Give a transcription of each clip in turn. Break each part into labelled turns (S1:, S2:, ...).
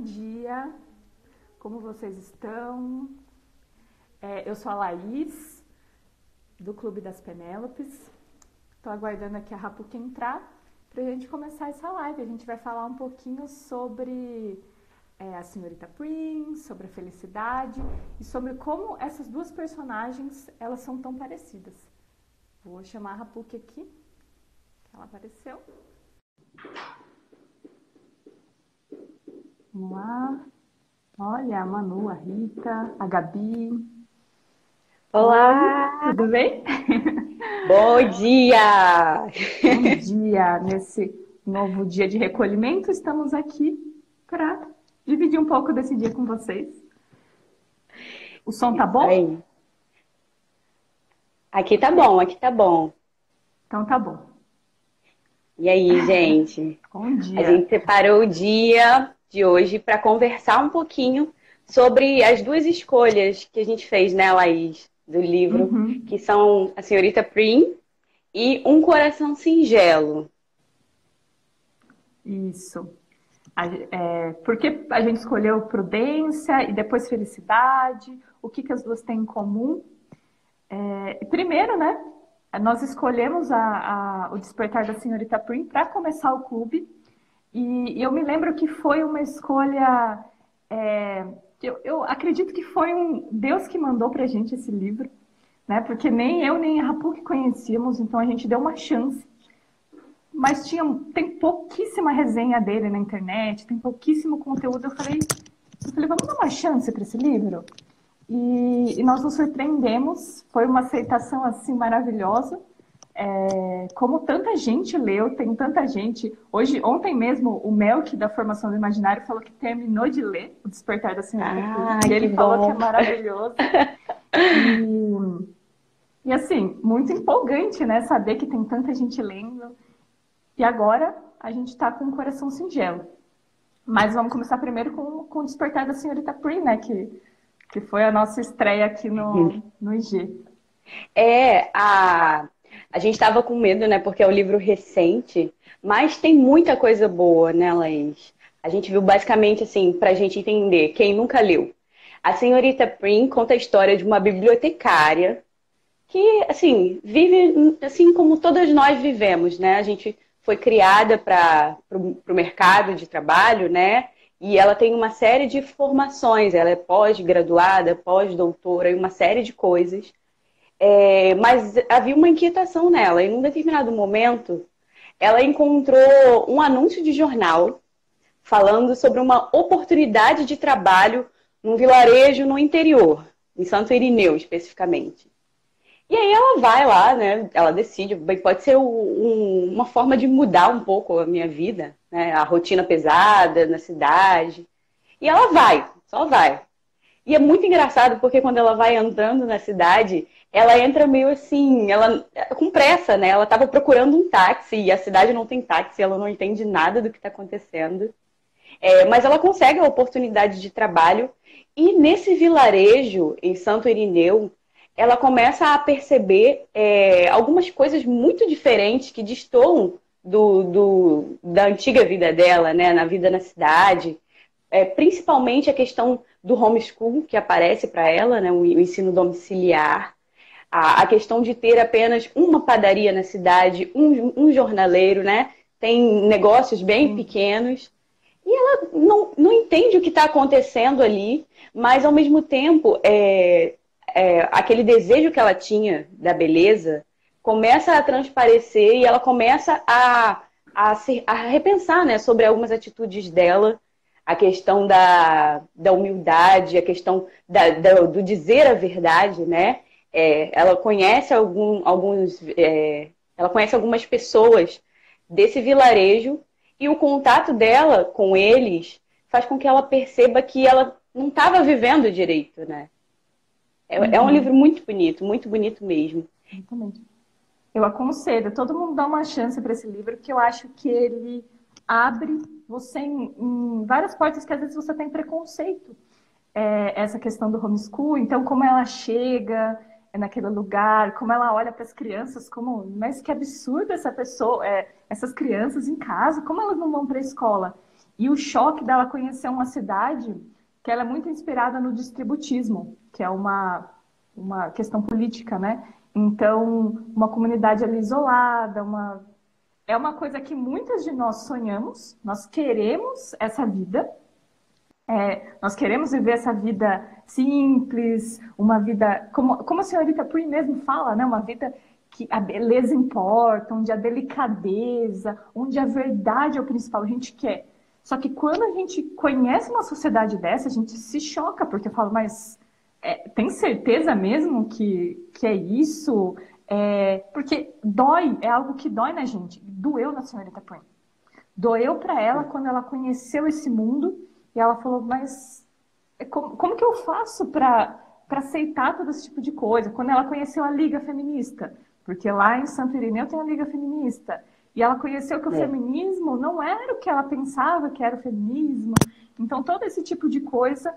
S1: dia, como vocês estão? Eu sou a Laís, do Clube das Penélopes. Estou aguardando aqui a Rapuca entrar para a gente começar essa live. A gente vai falar um pouquinho sobre a Senhorita Prim, sobre a felicidade e sobre como essas duas personagens elas são tão parecidas. Vou chamar a Rapuca aqui, que ela apareceu. Vamos lá. Olha, a Manu, a Rita, a Gabi.
S2: Olá!
S1: Oi, tudo bem?
S2: Bom dia!
S1: Bom dia! Nesse novo dia de recolhimento, estamos aqui para dividir um pouco desse dia com vocês. O som tá
S2: Isso
S1: bom?
S2: aí. Aqui tá bom, aqui tá bom.
S1: Então tá bom.
S2: E aí, gente?
S1: Bom
S2: A
S1: dia.
S2: gente separou o dia de hoje para conversar um pouquinho sobre as duas escolhas que a gente fez, né, Laís, do livro,
S1: Uhum,
S2: que são A Senhorita Prim e Um Coração Singelo.
S1: isso. Por que a gente escolheu prudência e depois felicidade? O que as duas têm em comum? Primeiro, né? Nós escolhemos o Despertar da Senhorita Prim para começar o clube. E eu me lembro que foi uma escolha. Eu acredito que foi um Deus que mandou para a gente esse livro, né? Porque nem eu nem a Rapu que conhecíamos, então a gente deu uma chance. Mas tem pouquíssima resenha dele na internet, tem pouquíssimo conteúdo. Eu falei, vamos dar uma chance para esse livro? E nós nos surpreendemos, foi uma aceitação assim maravilhosa. Como tanta gente leu, tem tanta gente. Ontem mesmo, o Melk, da Formação do Imaginário, falou que terminou de ler O Despertar da Senhorita Prim.
S2: Ah,
S1: E
S2: que
S1: ele falou que é
S2: bom!
S1: maravilhoso. E assim, muito empolgante, né? Saber que tem tanta gente lendo. E agora a gente está com um coração singelo. Mas vamos começar primeiro com o Despertar da Senhorita Prim, né? Que foi a nossa estreia aqui no IG.
S2: A gente estava com medo, né? Porque é um livro recente, mas tem muita coisa boa, né, Laís? A gente viu basicamente, assim, para a gente entender, quem nunca leu. A Senhorita Prim conta a história de uma bibliotecária que, assim, vive assim como todas nós vivemos, né? A gente foi criada para o mercado de trabalho, né? E ela tem uma série de formações, ela é pós-graduada, pós-doutora, e uma série de coisas. Mas havia uma inquietação nela, e num determinado momento ela encontrou um anúncio de jornal falando sobre uma oportunidade de trabalho num vilarejo no interior, em Santo Irineu especificamente. E aí ela vai lá, né? Ela decide, bem, pode ser uma forma de mudar um pouco a minha vida, né? A rotina pesada na cidade. E ela vai, só vai. E é muito engraçado porque quando ela vai entrando na cidade, ela entra meio assim, ela com pressa, né? Ela estava procurando um táxi e a cidade não tem táxi, ela não entende nada do que está acontecendo. Mas ela consegue a oportunidade de trabalho e nesse vilarejo, em Santo Irineu, ela começa a perceber algumas coisas muito diferentes que destoam da antiga vida dela, né? Na vida na cidade. Principalmente a questão do homeschool que aparece para ela, né? O ensino domiciliar. A questão de ter apenas uma padaria na cidade, um jornaleiro, né? Tem negócios bem
S1: Sim.
S2: pequenos. E ela não entende o que está acontecendo ali, mas ao mesmo tempo, aquele desejo que ela tinha da beleza começa a transparecer e ela começa a repensar, né, sobre algumas atitudes dela, a questão da humildade, a questão do dizer a verdade, né? Ela conhece ela conhece algumas pessoas desse vilarejo e o contato dela com eles faz com que ela perceba que ela não estava vivendo direito, né? É um livro
S1: Uhum,
S2: muito bonito mesmo.
S1: exatamente. Eu aconselho, todo mundo dá uma chance para esse livro, porque eu acho que ele abre você em várias portas que às vezes você tem preconceito. Essa questão do homeschool, então como ela chega naquele lugar, como ela olha para as crianças, mas que absurdo essa pessoa, essas crianças em casa, como elas não vão para a escola? E o choque dela conhecer uma cidade que ela é muito inspirada no distributismo, que é uma questão política, né? Então, uma comunidade ali isolada, é uma coisa que muitas de nós sonhamos, nós queremos essa vida, nós queremos viver essa vida simples, uma vida, como a senhorita Puri mesmo fala, né? Uma vida que a beleza importa, onde a delicadeza, onde a verdade é o principal, a gente quer. Só que quando a gente conhece uma sociedade dessa, a gente se choca, porque fala, mas tem certeza mesmo que é isso? Porque dói, é algo que dói na gente. Doeu na senhorita Prim. Doeu para ela quando ela conheceu esse mundo e ela falou, mas como que eu faço para aceitar todo esse tipo de coisa? Quando ela conheceu a Liga Feminista, porque lá em Santo Irineu tem a Liga Feminista, e ela conheceu que o feminismo não era o que ela pensava que era o feminismo. Então, todo esse tipo de coisa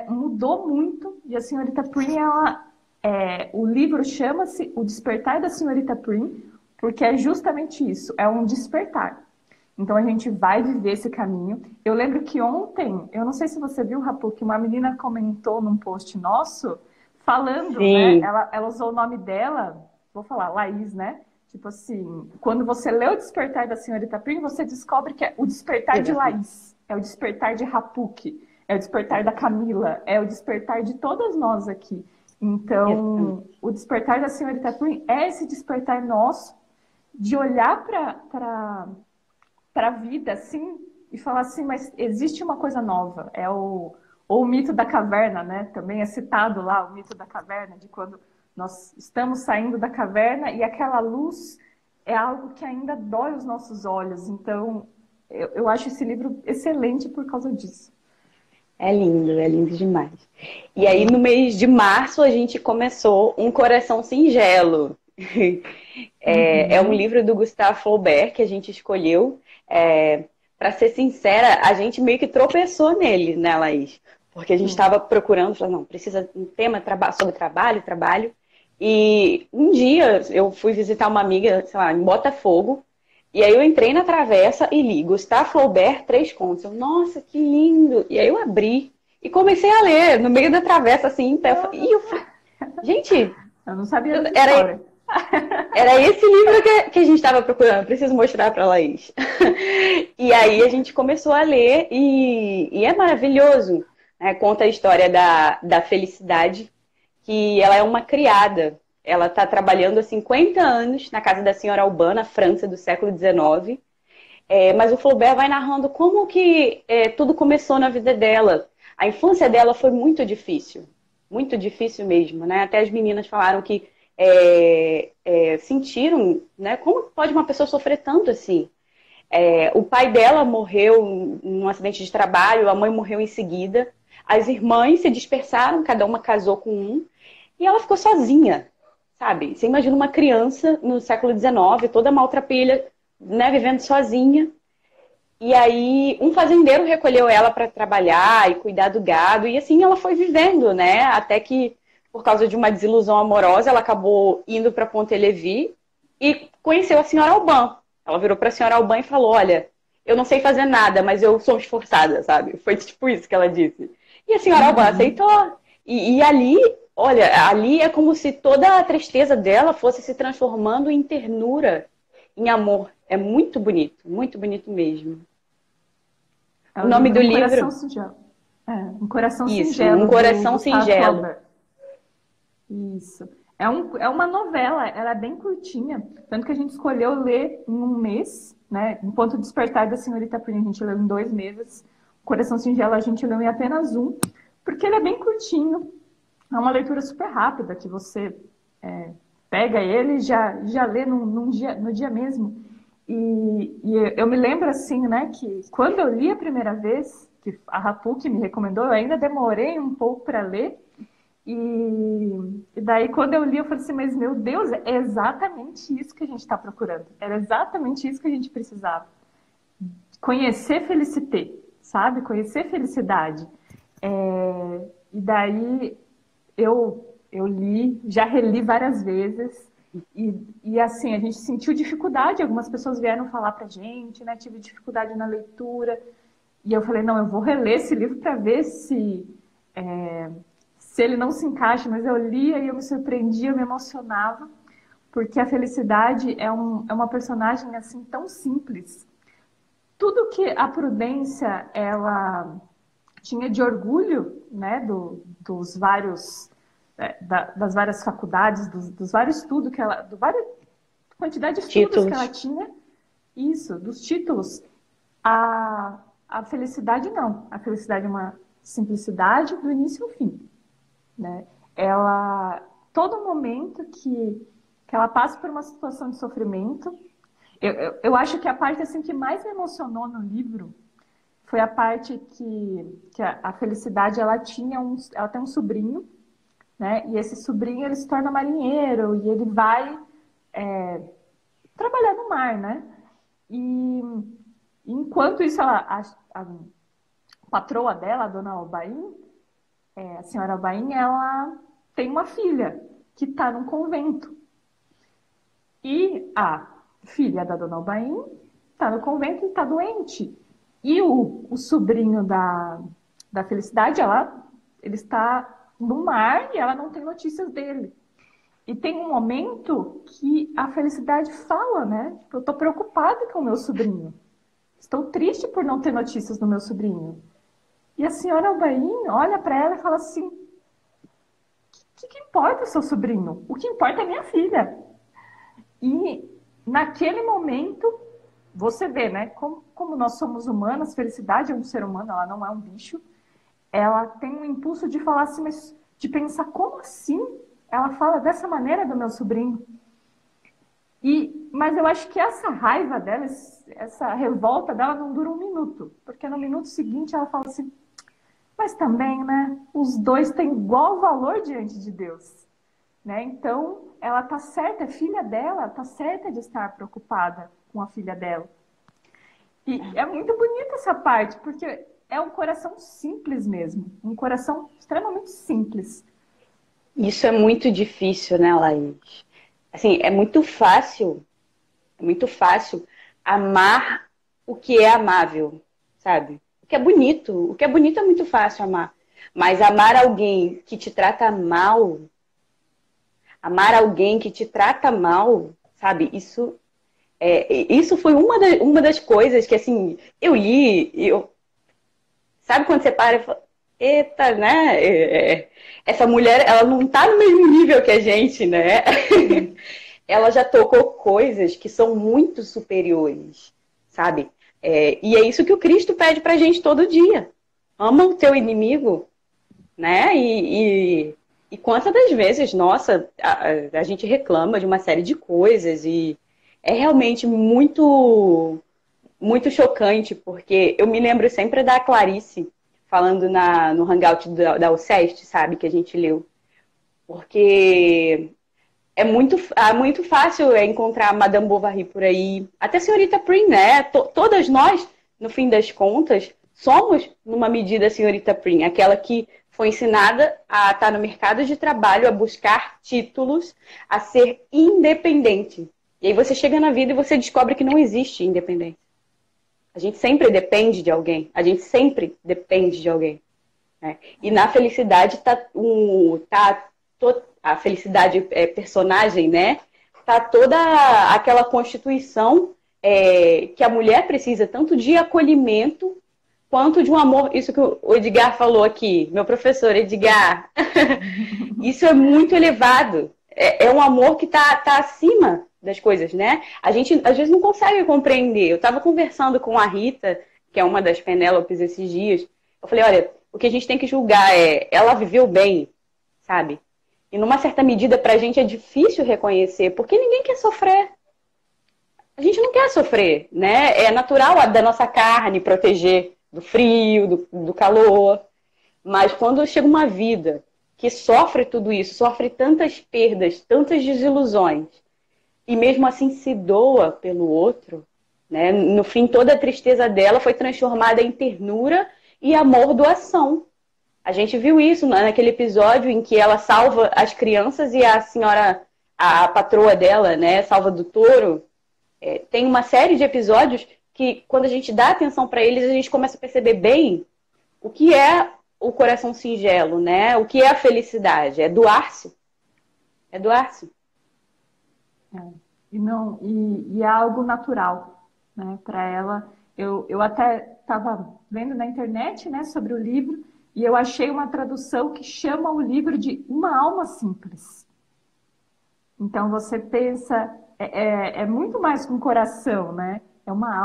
S1: mudou muito, e a senhorita Prim, o livro chama-se O Despertar da Senhorita Prim, porque é justamente isso, é um despertar. Então a gente vai viver esse caminho. Eu lembro que ontem, eu não sei se você viu, Rapu, que uma menina comentou num post nosso, falando, né? Ela usou o nome dela, vou falar, Laís, né? Tipo assim, quando você lê o Despertar da Senhorita Prim, você descobre que é o despertar de Laís, é o despertar de Rapuque, é o despertar da Camila, é o despertar de todas nós aqui. Então, o despertar da Senhorita Prim é esse despertar nosso de olhar para a vida assim e falar assim, mas existe uma coisa nova. Ou o mito da caverna, né? Também é citado lá o mito da caverna, de quando nós estamos saindo da caverna e aquela luz é algo que ainda dói os nossos olhos. Então, eu acho esse livro excelente por causa disso.
S2: É lindo demais. E aí, no mês de março, a gente começou Um Coração Singelo. É um livro do Gustave Flaubert que a gente escolheu. Para ser sincera, a gente meio que tropeçou nele, né, Laís? Porque a gente estava procurando, falando, não, precisa um tema sobre trabalho. E um dia eu fui visitar uma amiga, sei lá, em Botafogo, e aí eu entrei na travessa e li Gustave Flaubert, 3 contos. Nossa, que lindo! E aí eu abri e comecei a ler no meio da travessa, assim, em pé. E eu falei, gente...
S1: Eu não sabia dessa história.
S2: Era esse livro que a gente estava procurando. Preciso mostrar para a Laís. E aí a gente começou a ler e é maravilhoso. Né? Conta a história da Felicidade, que ela é uma criada. Ela está trabalhando há 50 anos na casa da senhora Alban, na França do século XIX. Mas o Flaubert vai narrando como que tudo começou na vida dela. A infância dela foi muito difícil mesmo. Né? Até as meninas falaram que sentiram, né? Como pode uma pessoa sofrer tanto assim? O pai dela morreu num acidente de trabalho, a mãe morreu em seguida. As irmãs se dispersaram, cada uma casou com um, e ela ficou sozinha, sabe? Você imagina uma criança no século XIX, toda maltrapilha, né, vivendo sozinha. E aí um fazendeiro recolheu ela para trabalhar e cuidar do gado, e assim ela foi vivendo, né? Até que, por causa de uma desilusão amorosa, ela acabou indo para Pontelevy e conheceu a senhora Alban. Ela virou para a senhora Alban e falou, olha, eu não sei fazer nada, mas eu sou esforçada, sabe? Foi tipo isso que ela disse. E a senhora Alban aceitou. E ali, olha, ali é como se toda a tristeza dela fosse se transformando em ternura, em amor. É muito bonito mesmo. O nome do livro...
S1: Coração Singelo. Um Coração
S2: Isso,
S1: Singelo.
S2: Um Coração Singelo.
S1: Isso. É uma novela, ela é bem curtinha, tanto que a gente escolheu ler em um mês, né? Enquanto Despertar da Senhorita Prim, a gente leu em 2 meses. O Coração Singelo a gente leu em apenas 1, porque ele é bem curtinho. É uma leitura super rápida, que você pega ele e já lê no dia mesmo. E eu me lembro assim, né, que quando eu li a primeira vez, que a Rapu que me recomendou, eu ainda demorei um pouco para ler. E daí, quando eu li, eu falei assim, mas meu Deus, é exatamente isso que a gente está procurando. Era exatamente isso que a gente precisava. Conhecer Felicité, sabe? Conhecer felicidade. E daí, eu li, já reli várias vezes. E assim, a gente sentiu dificuldade. Algumas pessoas vieram falar pra gente, né? Tive dificuldade na leitura. E eu falei, não, eu vou reler esse livro para ver se ele não se encaixa, mas eu lia e eu me surpreendia, eu me emocionava, porque a Felicidade é uma personagem assim tão simples. Tudo que a Prudência ela tinha de orgulho, né, dos vários das várias faculdades, dos vários estudos que ela, quantidade de estudos que ela tinha, isso, dos títulos, a Felicidade não. A Felicidade é uma simplicidade do início ao fim, né? Ela, todo momento que ela passa por uma situação de sofrimento, eu acho que a parte assim que mais me emocionou no livro foi a parte que a Felicidade ela tem um sobrinho, né? E esse sobrinho ele se torna marinheiro e ele vai trabalhar no mar, né? E enquanto isso a patroa dela, a dona Albaim, a senhora Albaim, ela tem uma filha que está num convento. E a filha da dona Albaim está no convento e está doente. E o sobrinho da Felicidade, ele está no mar e ela não tem notícias dele. E tem um momento que a Felicidade fala, né? Tipo, eu estou preocupada com o meu sobrinho. Estou triste por não ter notícias do meu sobrinho. E a senhora Albaim olha para ela e fala assim, o que importa o seu sobrinho? O que importa é minha filha. E naquele momento, você vê, né? Como nós somos humanas, Felicidade é um ser humano, ela não é um bicho. Ela tem um impulso de falar assim, mas de pensar, como assim? Ela fala dessa maneira do meu sobrinho. Mas eu acho que essa raiva dela, essa revolta dela não dura um minuto. Porque no minuto seguinte ela fala assim, mas também, né? Os dois têm igual valor diante de Deus. Né? Então, ela tá certa, a filha dela tá certa de estar preocupada com a filha dela. E é muito bonita essa parte, porque é um coração simples mesmo. Um coração extremamente simples.
S2: Isso é muito difícil, né, Laís? Assim, é muito fácil amar o que é amável, sabe? O que é bonito é muito fácil amar. Mas amar alguém que te trata mal, sabe? Isso foi uma das coisas que, assim, eu li, sabe quando você para e fala, eita, né? Essa mulher, ela não tá no mesmo nível que a gente, né? Ela já tocou coisas que são muito superiores, sabe? E é isso que o Cristo pede pra gente todo dia. Ama o teu inimigo, né? E quantas das vezes, nossa, a gente reclama de uma série de coisas e é realmente muito, muito chocante, porque eu me lembro sempre da Clarice falando no Hangout da UCEST, sabe, que a gente leu. Porque é muito fácil encontrar Madame Bovary por aí. Até a Senhorita Prim, né? Todas nós, no fim das contas, somos, numa medida, a Senhorita Prim. Aquela que foi ensinada a estar no mercado de trabalho, a buscar títulos, a ser independente. E aí você chega na vida e você descobre que não existe independência. A gente sempre depende de alguém. Né? E na Felicidade a Felicidade personagem, né? Tá toda aquela constituição que a mulher precisa tanto de acolhimento quanto de um amor. Isso que o Edgar falou aqui, meu professor Edgar. Isso é muito elevado. É um amor que tá acima das coisas, né? A gente às vezes não consegue compreender. Eu estava conversando com a Rita, que é uma das Penélopes esses dias. Eu falei, olha, o que a gente tem que julgar ela viveu bem, sabe? E numa certa medida pra gente é difícil reconhecer, porque ninguém quer sofrer. A gente não quer sofrer, né? É natural da nossa carne proteger do frio, do calor. Mas quando chega uma vida que sofre tudo isso, sofre tantas perdas, tantas desilusões, e mesmo assim se doa pelo outro, né? No fim, toda a tristeza dela foi transformada em ternura e amor, doação. A gente viu isso naquele episódio em que ela salva as crianças e a senhora, a patroa dela, né, salva do touro. Tem uma série de episódios que quando a gente dá atenção para eles, a gente começa a perceber bem o que é o coração singelo, né? O que é a felicidade? É doar-se. É doar-se.
S1: É. E é algo natural, né, para ela. Eu até estava vendo na internet, né, sobre o livro e eu achei uma tradução que chama o livro de Uma Alma Simples. Então você pensa, é muito mais que um coração, né? É uma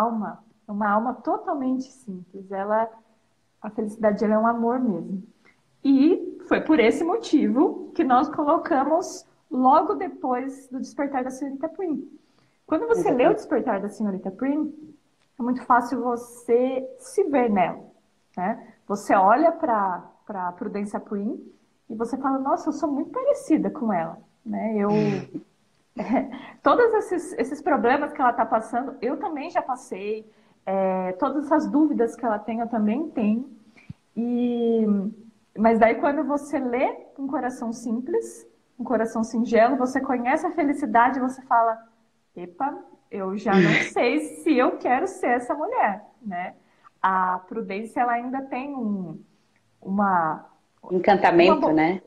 S1: alma totalmente simples. A felicidade dela é um amor mesmo. E foi por esse motivo que nós colocamos logo depois do Despertar da Senhorita Prim. Quando você lê o Despertar da Senhorita Prim, é muito fácil você se ver nela, né? Você olha para a Prudência Prim e você fala, nossa, eu sou muito parecida com ela, né? Todos esses problemas que ela está passando, eu também já passei. Todas essas dúvidas que ela tem, eu também tenho. Mas daí quando você lê um coração simples, um coração singelo, você conhece a felicidade, você fala, epa, eu já não sei se eu quero ser essa mulher, né? A Prudência, ela ainda tem uma...
S2: Encantamento, né?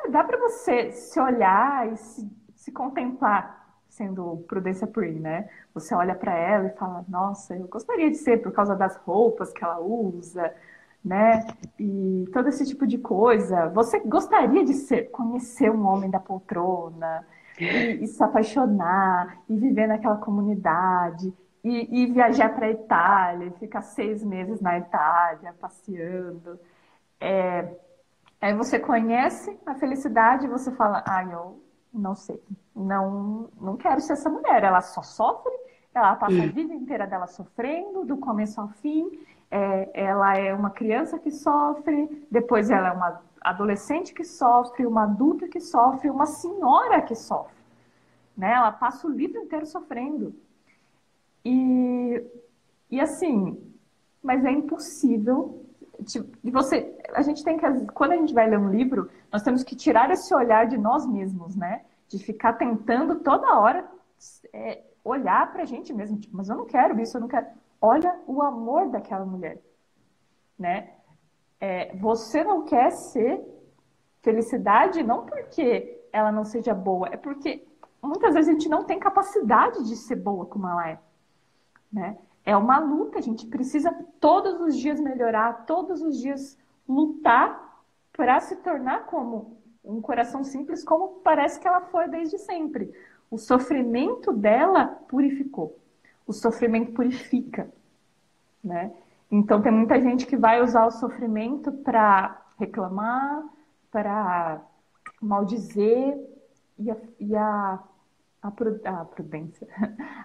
S1: Dá para você se olhar e se contemplar sendo Prudência Prim, né? Você olha para ela e fala, nossa, eu gostaria de ser por causa das roupas que ela usa, né? E todo esse tipo de coisa. Você gostaria de conhecer um homem da poltrona e se apaixonar e viver naquela comunidade e viajar para a Itália, e ficar 6 meses na Itália passeando. Aí você conhece a felicidade e você fala, eu não sei, não quero ser essa mulher. Ela só sofre, ela passa a vida inteira dela sofrendo, do começo ao fim. Ela é uma criança que sofre, depois ela é uma adolescente que sofre, uma adulta que sofre, uma senhora que sofre, né? Ela passa o livro inteiro sofrendo. E assim, mas é impossível. A gente tem que, quando a gente vai ler um livro, nós temos que tirar esse olhar de nós mesmos, né? De ficar tentando toda hora olhar pra gente mesmo, tipo, mas eu não quero isso, eu não quero. Olha o amor daquela mulher, né? Você não quer ser felicidade não porque ela não seja boa, é porque muitas vezes a gente não tem capacidade de ser boa como ela é, né? É uma luta, a gente precisa todos os dias melhorar, todos os dias lutar para se tornar como um coração simples, como parece que ela foi desde sempre. O sofrimento dela purificou. O sofrimento purifica, né? Então tem muita gente que vai usar o sofrimento para reclamar, para maldizer a prudência.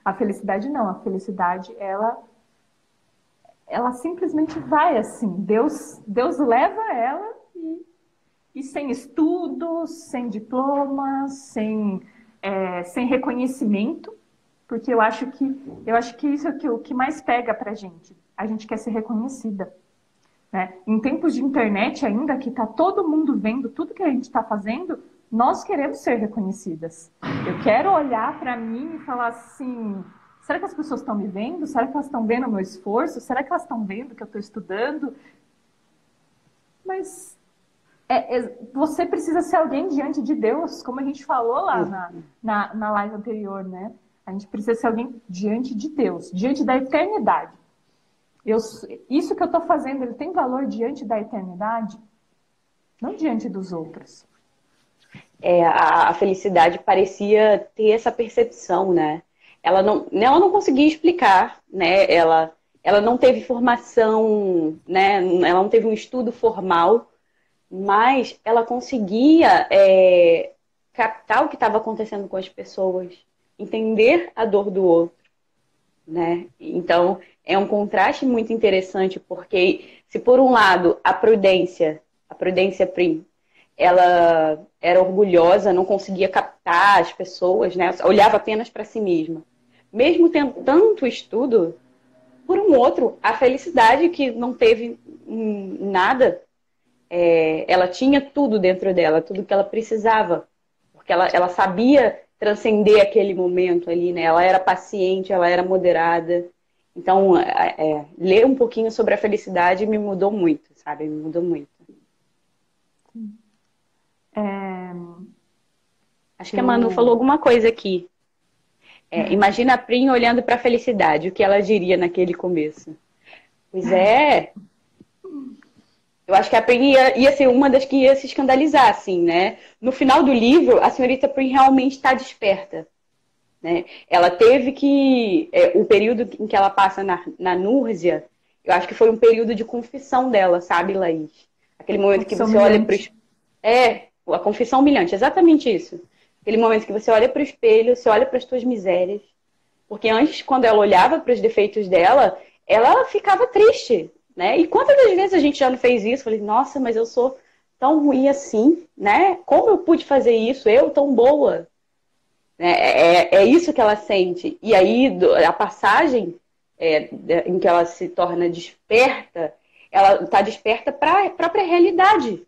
S1: A felicidade não, a felicidade ela simplesmente vai assim. Deus leva ela e sem estudos, sem diplomas, sem reconhecimento, porque eu acho que isso é o que mais pega pra gente. A gente quer ser reconhecida, né? Em tempos de internet ainda, que tá todo mundo vendo tudo que a gente está fazendo, nós queremos ser reconhecidas. Eu quero olhar para mim e falar assim, será que as pessoas estão me vendo? Será que elas estão vendo o meu esforço? Será que elas estão vendo que eu estou estudando? Mas você precisa ser alguém diante de Deus, como a gente falou lá na live anterior, né? A gente precisa ser alguém diante de Deus, diante da eternidade. Isso que eu estou fazendo, ele tem valor diante da eternidade? Não diante dos outros.
S2: A felicidade parecia ter essa percepção, né? Ela não conseguia explicar, né? Ela não teve formação, né? Ela não teve um estudo formal, mas ela conseguia captar o que estava acontecendo com as pessoas, entender a dor do outro, né? Então, é um contraste muito interessante, porque se por um lado a Prudência Prim, ela era orgulhosa, não conseguia captar as pessoas, né? Olhava apenas para si mesma. Mesmo tendo tanto estudo, por um outro, a felicidade que não teve nada, ela tinha tudo dentro dela, tudo que ela precisava, porque ela sabia transcender aquele momento ali, né? Ela era paciente, ela era moderada. Então, ler um pouquinho sobre a felicidade me mudou muito, sabe? Me mudou muito.
S1: É,
S2: Acho que a Manu falou
S1: eu,
S2: alguma coisa aqui. Imagina a Prim olhando para a felicidade, o que ela diria naquele começo. Pois é, eu acho que a Prim ia ser uma das que ia se escandalizar, assim, né? No final do livro, a senhorita Prim realmente está desperta, né? Ela teve que... o período em que ela passa na Núrzia, eu acho que foi um período de confissão dela, sabe, Laís? Aquele momento que
S1: confissão
S2: você olha para
S1: humilhante.
S2: a confissão humilhante, exatamente isso. Aquele momento que você olha para o espelho, você olha para as suas misérias. Porque antes, quando ela olhava para os defeitos dela, ela ficava triste, né? E quantas das vezes a gente já não fez isso? Falei, nossa, mas eu sou tão ruim assim, né? Como eu pude fazer isso? Eu tão boa. É isso que ela sente. E aí, a passagem em que ela se torna desperta, ela está desperta para a própria realidade,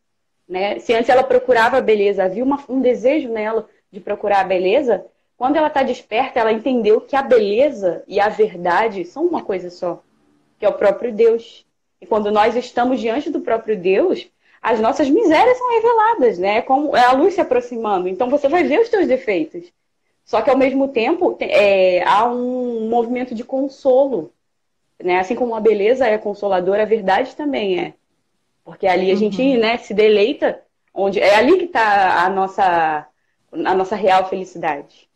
S2: né? Se antes ela procurava a beleza, havia um desejo nela de procurar a beleza, quando ela está desperta, ela entendeu que a beleza e a verdade são uma coisa só, que é o próprio Deus. E quando nós estamos diante do próprio Deus, as nossas misérias são reveladas, né? Como é a luz se aproximando. Então você vai ver os teus defeitos. Só que ao mesmo tempo há um movimento de consolo, né? Assim como a beleza é consoladora, a verdade também é. Porque ali a gente,
S1: Uhum,
S2: né, se deleita, onde é ali que está a nossa real felicidade.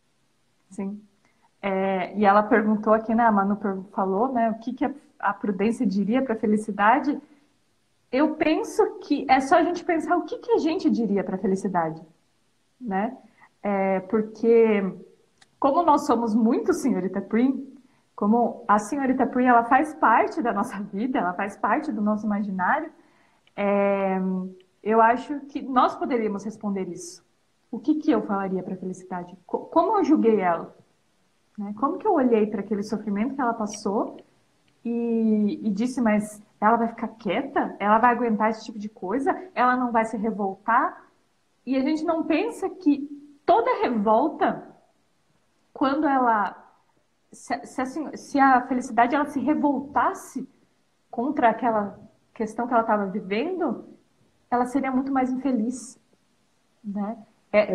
S1: sim. E ela perguntou aqui, né? A Manu falou, né? O que que a prudência diria para a felicidade? Eu penso que é só a gente pensar o que que a gente diria para a felicidade, né? Porque como nós somos muito senhorita Prim, como a senhorita Prim ela faz parte da nossa vida, ela faz parte do nosso imaginário, é, eu acho que nós poderíamos responder isso. O que que eu falaria para a felicidade? Como eu julguei ela? Né? Como que eu olhei para aquele sofrimento que ela passou e disse, mas ela vai ficar quieta? Ela vai aguentar esse tipo de coisa? Ela não vai se revoltar? E a gente não pensa que toda revolta, quando ela... Se a felicidade ela se revoltasse contra aquela questão que ela estava vivendo, ela seria muito mais infeliz, né?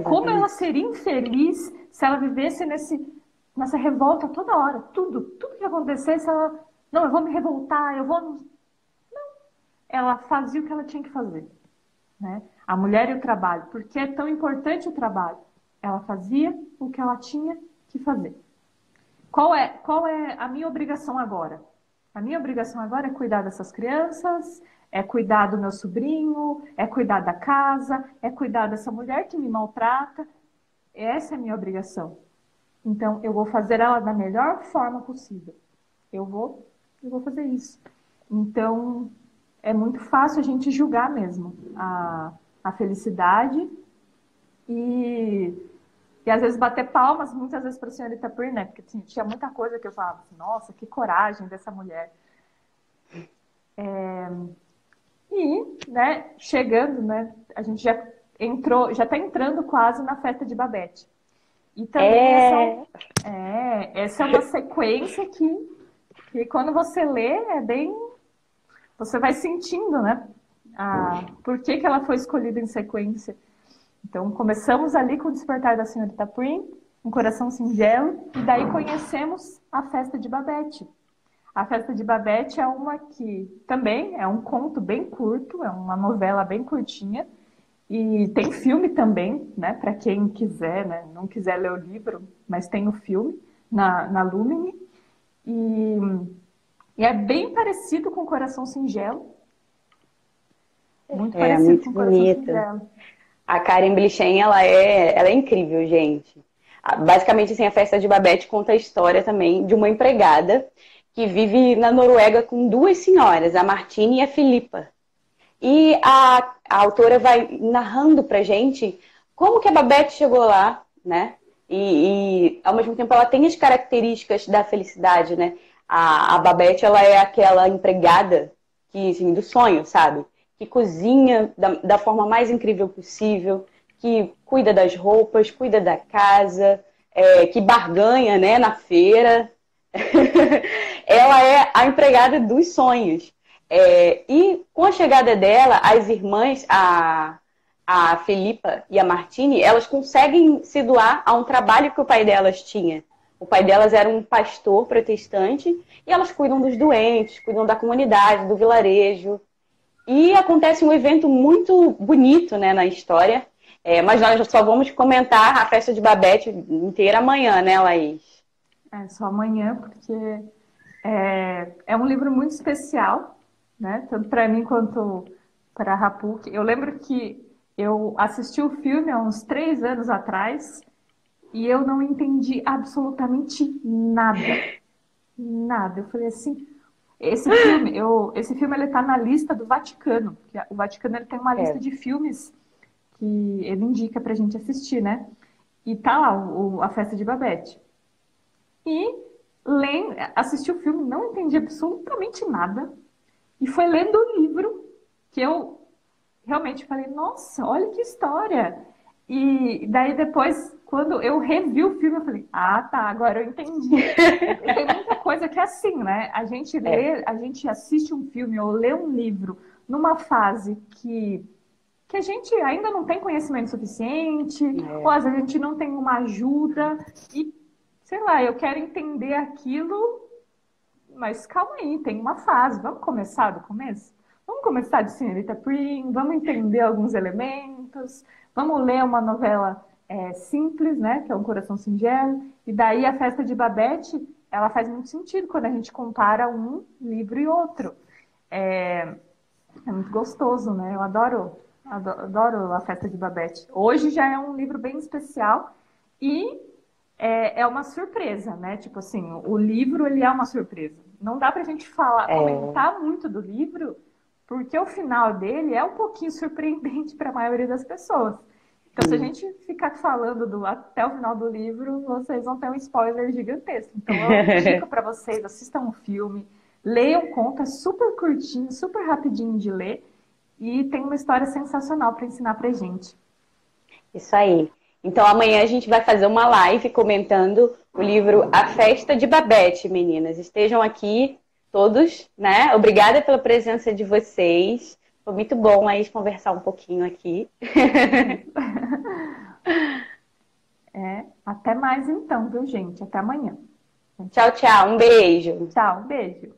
S1: Como ela
S2: Exatamente.
S1: seria infeliz se ela vivesse nessa revolta toda hora, tudo que acontecesse, ela, não, eu vou me revoltar, eu vou, ela fazia o que ela tinha que fazer, né? A mulher e o trabalho, porque é tão importante o trabalho? Ela fazia o que ela tinha que fazer. Qual é a minha obrigação agora? A minha obrigação agora é cuidar dessas crianças, é cuidar do meu sobrinho, é cuidar da casa, é cuidar dessa mulher que me maltrata. Essa é a minha obrigação. Então, eu vou fazer ela da melhor forma possível. Eu vou fazer isso. Então, é muito fácil a gente julgar mesmo a felicidade e, e às vezes bater palmas, muitas vezes para a senhorita Prim, né? Porque tinha muita coisa que eu falava assim, nossa, que coragem dessa mulher. E, né, chegando, né, a gente já está entrando quase na festa de Babette. E também
S2: É,
S1: essa é uma sequência que quando você lê, você vai sentindo, né? Por que que ela foi escolhida em sequência. Então, começamos ali com o Despertar da Senhorita Prim, Um Coração Singelo, e daí conhecemos a Festa de Babette. A Festa de Babette é uma que também é um conto bem curto, é uma novela bem curtinha, e tem filme também, né, para quem quiser, né, não quiser ler o livro, mas tem o filme na Lumine. E, e é bem parecido com Coração Singelo, muito
S2: é
S1: parecido
S2: muito
S1: com Coração
S2: bonito.
S1: Singelo.
S2: A Karen Blichem, ela é incrível, gente. Basicamente, assim, a Festa de Babette conta a história também de uma empregada que vive na Noruega com duas senhoras, a Martine e a Filipa. E a autora vai narrando pra gente como que a Babette chegou lá, né? Ao mesmo tempo ela tem as características da felicidade, né? A Babette, ela é aquela empregada que, assim, do sonho, sabe? Que cozinha da forma mais incrível possível, que cuida das roupas, cuida da casa, que barganha, né, na feira. ela é a empregada dos sonhos. E com a chegada dela, as irmãs, a Felipa e a Martine, elas conseguem se doar a um trabalho que o pai delas tinha. O pai delas era um pastor protestante e elas cuidam dos doentes, cuidam da comunidade, do vilarejo. E acontece um evento muito bonito, né, na história. Mas nós só vamos comentar a festa de Babette inteira amanhã, né, Laís?
S1: Só amanhã, porque é um livro muito especial, né? Tanto para mim quanto para a Rapu. Eu lembro que eu assisti o filme há uns 3 anos atrás e eu não entendi absolutamente nada. Nada. Eu falei assim, esse filme ele tá na lista do Vaticano. O Vaticano ele tem uma lista de filmes que ele indica pra gente assistir, né? E tá lá a Festa de Babette. E assisti o filme, não entendi absolutamente nada. E foi lendo o livro que eu realmente falei, nossa, olha que história. E daí depois, quando eu revi o filme, eu falei, ah, tá, agora eu entendi. Tem muita coisa que é assim, né? A gente assiste um filme ou lê um livro numa fase que a gente ainda não tem conhecimento suficiente, ou às vezes a gente não tem uma ajuda, e, sei lá, eu quero entender aquilo, mas calma aí, tem uma fase, vamos começar do começo? Vamos começar de Senhorita Prim, vamos entender alguns elementos, vamos ler uma novela simples, né, que é Um Coração Singelo, e daí a Festa de Babette, ela faz muito sentido quando a gente compara um livro e outro. É muito gostoso, né, eu adoro a Festa de Babette. Hoje já é um livro bem especial e é uma surpresa, né? Tipo assim, o livro ele é uma surpresa. Não dá pra gente comentar muito do livro, porque o final dele é um pouquinho surpreendente para a maioria das pessoas. Então, se a gente ficar falando até o final do livro, vocês vão ter um spoiler gigantesco. Então, eu indico para vocês, assistam o filme, leiam o conto, é super curtinho, super rapidinho de ler. E tem uma história sensacional para ensinar pra gente.
S2: Isso aí. Então amanhã a gente vai fazer uma live comentando o livro A Festa de Babette, meninas. Estejam aqui todos, né? Obrigada pela presença de vocês. Foi muito bom aí conversar um pouquinho aqui.
S1: Até mais então, viu, gente? Até amanhã.
S2: Tchau, tchau. Um beijo.
S1: Tchau, um beijo.